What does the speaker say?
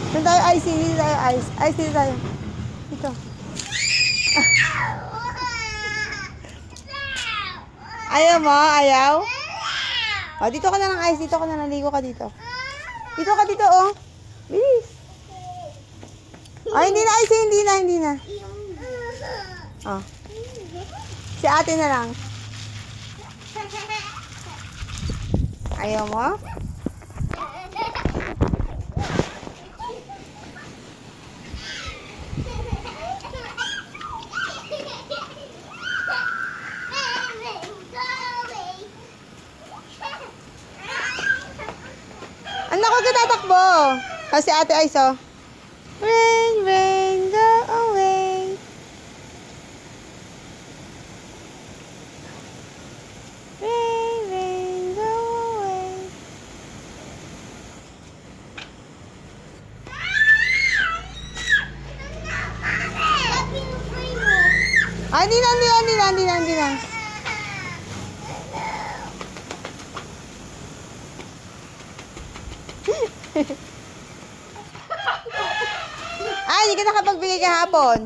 Doon tayo, ice. Dito tayo, ice. Ice, dito tayo. Dito. Ayaw mo? Ayaw? O, dito ka na ng ice. Dito ka na. Naligo ka dito. Dito ka dito, oh. Bilis. Ay, hindi na, ice. Hindi na. Oh. Si ate na lang. Ayaw mo? Anak ko tatakbo. Kasi ate Ice, oh. Rain, rain, go away. Rain, rain, go away. Ah, hindi na. Ay, hindi ka nakapagbigay kahapon.